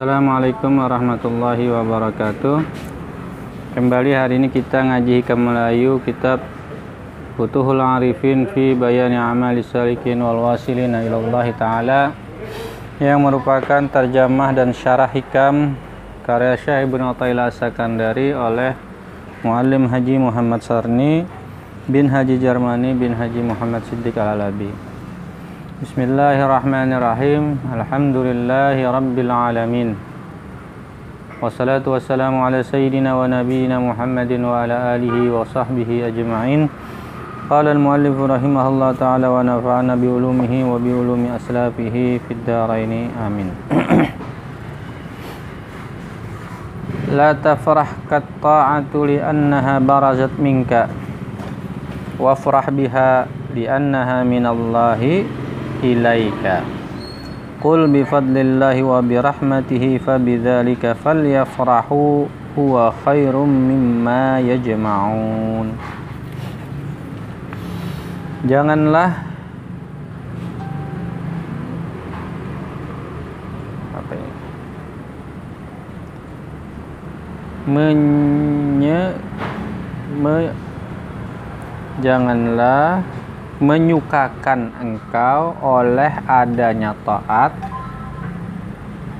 Assalamualaikum warahmatullahi wabarakatuh. Kembali hari ini kita ngaji Hikam Melayu kitab Futuhul Arifin fi Bayani Amali Salikin wal Wasilina ilallahi ta'ala, yang merupakan terjemah dan syarah hikam karya Syekh Ibnu Athaillah As-Sakandari oleh Muallim Haji Muhammad Sarni bin Haji Jarmani bin Haji Muhammad Siddiq Al-Alabi. Bismillahirrahmanirrahim. Alhamdulillahi rabbil alamin. Wassalatu wassalamu ala sayyidina wa nabiyyina Muhammadin wa ala alihi wa sahbihi ajma'in. Qala al-muallif rahimahullah ta'ala wa nafa'ana bi ulumihi wa bi ulumi aslafihi fid dharaini amin. La tafrah kat ta'atu li annaha barazat minka wafrah biha li annaha minallahi ilaika. Qul bi fadlillahi wa bi rahmatihi fabidzalika falyafrahu huwa khairum mimma yajma'un. Janganlah janganlah menyukakan engkau oleh adanya taat,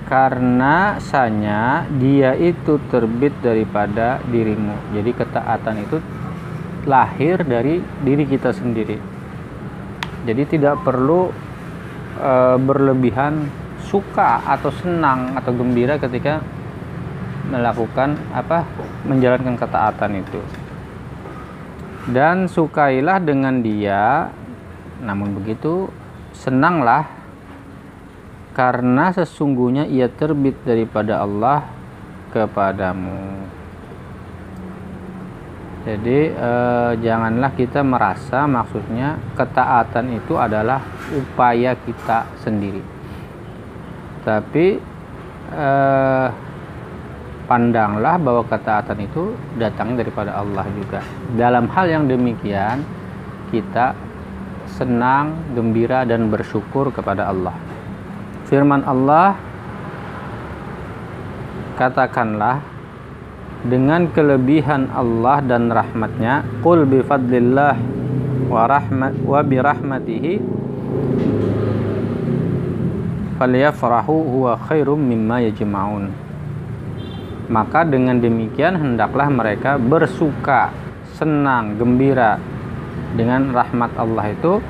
karena sanya dia itu terbit daripada dirimu. Jadi ketaatan itu lahir dari diri kita sendiri. Jadi tidak perlu berlebihan suka atau senang atau gembira ketika melakukan menjalankan ketaatan itu. Dan sukailah dengan dia, namun begitu senanglah, karena sesungguhnya ia terbit daripada Allah kepadamu. Jadi janganlah kita merasa maksudnya ketaatan itu adalah upaya kita sendiri, tapi pandanglah bahwa ketaatan itu datangnya daripada Allah juga. Dalam hal yang demikian kita senang, gembira dan bersyukur kepada Allah. Firman Allah, katakanlah dengan kelebihan Allah dan rahmatnya, qul bi fadlillah wa bi rahmatihi falyafrahu huwa khairum mimma yajma'un. Maka dengan demikian hendaklah mereka bersuka, senang, gembira dengan rahmat Allah itu.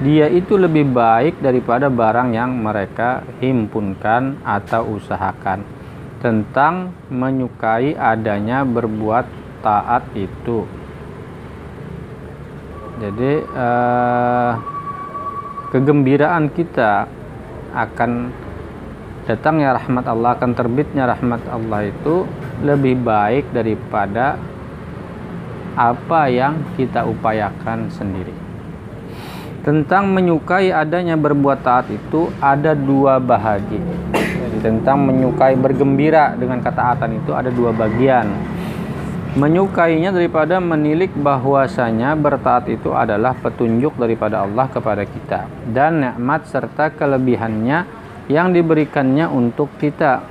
Dia itu lebih baik daripada barang yang mereka himpunkan atau usahakan. Tentang menyukai adanya berbuat taat itu. Jadi kegembiraan kita akan datangnya rahmat Allah, akan terbitnya rahmat Allah itu lebih baik daripada apa yang kita upayakan sendiri. Tentang menyukai adanya berbuat taat itu ada dua bahagi. Jadi tentang menyukai bergembira dengan ketaatan itu ada dua bagian. Menyukainya daripada menilik bahwasanya bertaat itu adalah petunjuk daripada Allah kepada kita, dan nikmat serta kelebihannya yang diberikannya untuk kita,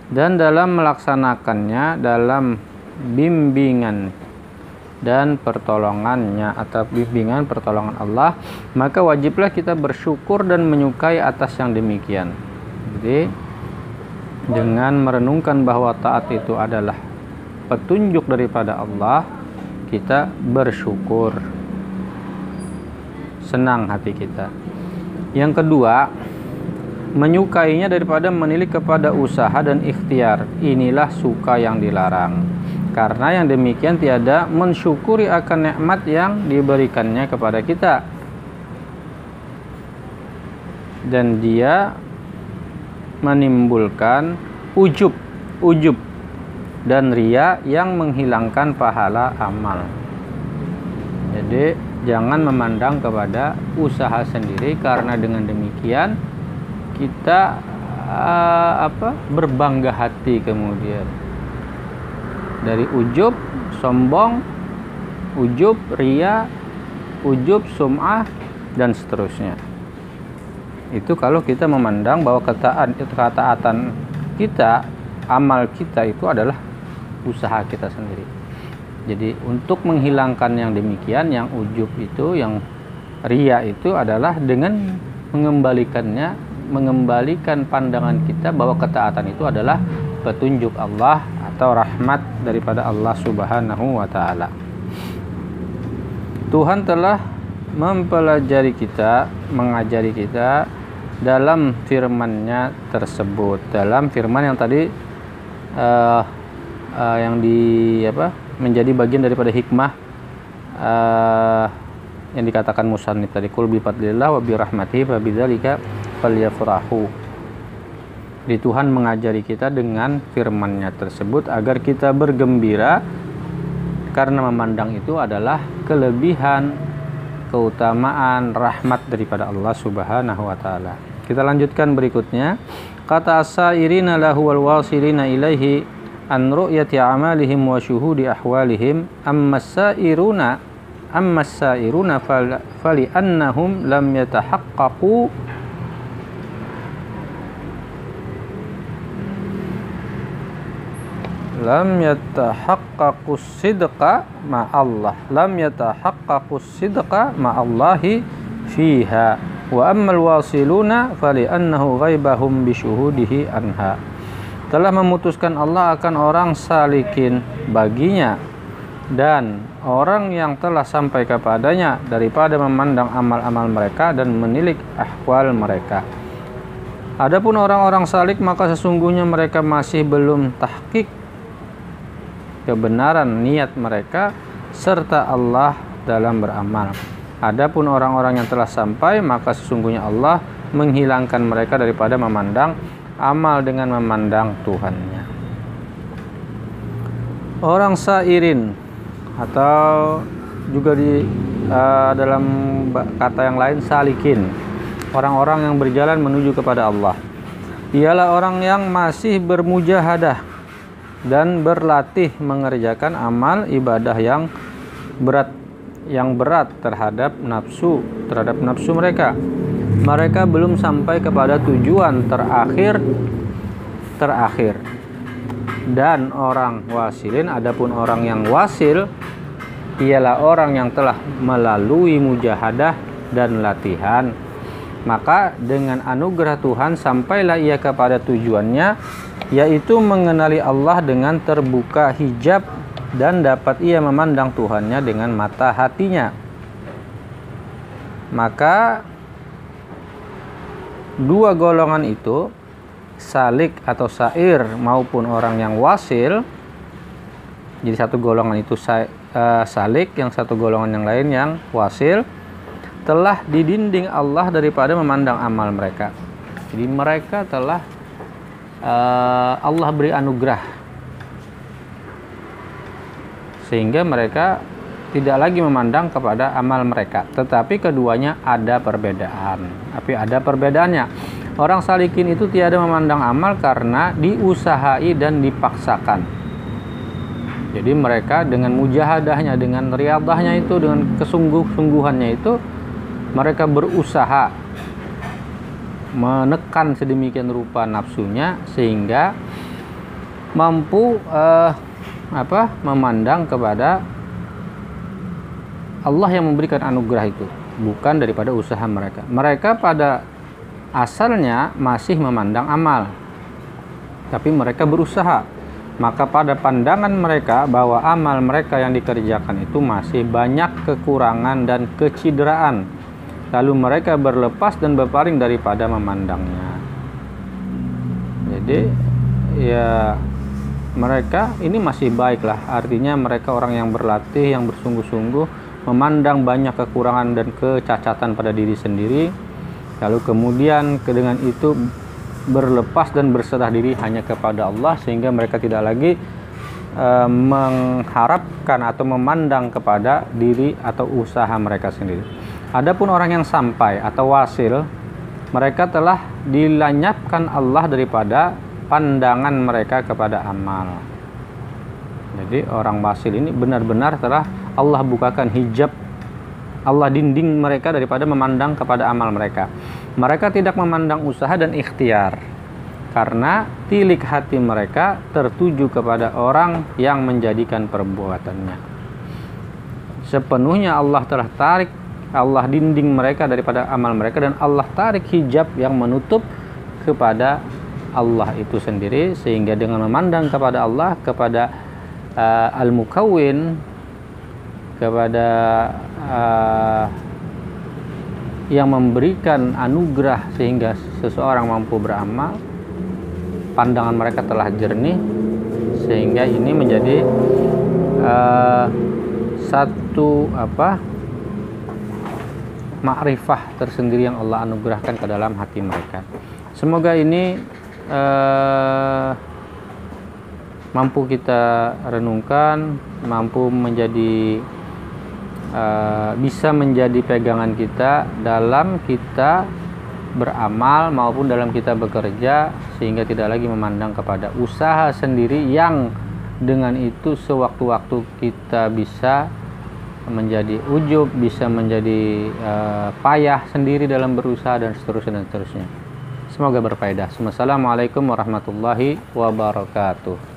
dan dalam melaksanakannya dalam bimbingan dan pertolongannya atau bimbingan pertolongan Allah, maka wajiblah kita bersyukur dan menyukai atas yang demikian. Jadi dengan merenungkan bahwa taat itu adalah petunjuk daripada Allah, kita bersyukur, senang hati kita. Yang kedua, menyukainya daripada menilik kepada usaha dan ikhtiar. Inilah suka yang dilarang, karena yang demikian tiada mensyukuri akan nikmat yang diberikannya kepada kita, dan dia menimbulkan ujub dan riya yang menghilangkan pahala amal. Jadi jangan memandang kepada usaha sendiri, karena dengan demikian kita berbangga hati kemudian dari ujub, sombong, ujub, riya, ujub, sum'ah dan seterusnya. Itu kalau kita memandang bahwa ketaatan kita, amal kita itu adalah usaha kita sendiri. Jadi untuk menghilangkan yang demikian, yang ujub itu, yang riya itu adalah dengan mengembalikan pandangan kita bahwa ketaatan itu adalah petunjuk Allah atau rahmat daripada Allah Subhanahu wa taala. Tuhan telah mempelajari kita, mengajari kita dalam firman-Nya tersebut. Dalam firman yang tadi menjadi bagian daripada hikmah yang dikatakan musannif tadi, qul bi fadlillah wa bi rahmatihi fa bidzalika falyafrahu. Di Tuhan mengajari kita dengan firman-Nya tersebut agar kita bergembira karena memandang itu adalah kelebihan, keutamaan, rahmat daripada Allah Subhanahu wa taala. Kita lanjutkan berikutnya. Kata as-sairina lahu wal wasilina ilaihi an ru'yati amalihim wa syuhudi ahwalihim amma as-sairuna fali annahum lam yatahaqqaqu sidqa ma'allahi fiha wa ammal wasiluna fali annahu ghaibahum bisyuhudihi anha. Telah memutuskan Allah akan orang salikin baginya dan orang yang telah sampai kepadanya daripada memandang amal-amal mereka dan menilik ahwal mereka. Adapun orang-orang salik, maka sesungguhnya mereka masih belum tahqiq kebenaran niat mereka serta Allah dalam beramal. Adapun orang-orang yang telah sampai, maka sesungguhnya Allah menghilangkan mereka daripada memandang amal dengan memandang Tuhannya. Orang sairin atau juga dalam kata yang lain salikin, orang-orang yang berjalan menuju kepada Allah, ialah orang yang masih bermujahadah dan berlatih mengerjakan amal ibadah yang berat terhadap nafsu mereka. Mereka belum sampai kepada tujuan terakhir. Dan orang wasilin, adapun orang yang wasil ialah orang yang telah melalui mujahadah dan latihan. Maka dengan anugerah Tuhan sampailah ia kepada tujuannya, yaitu mengenali Allah dengan terbuka hijab dan dapat ia memandang Tuhannya dengan mata hatinya. Maka dua golongan itu, salik atau sair maupun orang yang wasil, jadi satu golongan itu salik, yang satu golongan yang lain yang wasil, telah didinding Allah daripada memandang amal mereka. Jadi mereka telah Allah beri anugerah sehingga mereka tidak lagi memandang kepada amal mereka. Tetapi keduanya ada perbedaan. Tapi ada perbedaannya. Orang salikin itu tiada memandang amal karena diusahai dan dipaksakan. Jadi mereka dengan mujahadahnya, dengan riyadahnya itu, dengan kesungguh-sungguhannya itu, mereka berusaha menekan sedemikian rupa nafsunya sehingga mampu memandang kepada Allah yang memberikan anugerah itu, bukan daripada usaha mereka. Mereka pada asalnya masih memandang amal, tapi mereka berusaha. Maka pada pandangan mereka bahwa amal mereka yang dikerjakan itu masih banyak kekurangan dan kecideraan, lalu mereka berlepas dan berpaling daripada memandangnya. Jadi ya mereka ini masih baiklah, artinya mereka orang yang berlatih, yang bersungguh-sungguh memandang banyak kekurangan dan kecacatan pada diri sendiri, lalu kemudian dengan itu berlepas dan berserah diri hanya kepada Allah, sehingga mereka tidak lagi mengharapkan atau memandang kepada diri atau usaha mereka sendiri. Adapun orang yang sampai atau wasil, mereka telah dilanyapkan Allah daripada pandangan mereka kepada amal. Jadi orang wasil ini benar-benar telah Allah bukakan hijab, Allah dinding mereka daripada memandang kepada amal mereka. Mereka tidak memandang usaha dan ikhtiar, karena tilik hati mereka tertuju kepada orang yang menjadikan perbuatannya. Sepenuhnya Allah telah tarik, Allah dinding mereka daripada amal mereka, dan Allah tarik hijab yang menutup kepada Allah itu sendiri, sehingga dengan memandang kepada Allah, kepada Al-Mukawwin, kepada yang memberikan anugerah sehingga seseorang mampu beramal, pandangan mereka telah jernih, sehingga ini menjadi satu makrifah tersendiri yang Allah anugerahkan ke dalam hati mereka. Semoga ini mampu kita renungkan, mampu menjadi bisa menjadi pegangan kita dalam kita beramal maupun dalam kita bekerja, sehingga tidak lagi memandang kepada usaha sendiri yang dengan itu sewaktu-waktu kita bisa menjadi ujub, bisa menjadi payah sendiri dalam berusaha, dan seterusnya dan seterusnya. Semoga berfaedah. Wassalamualaikum warahmatullahi wabarakatuh.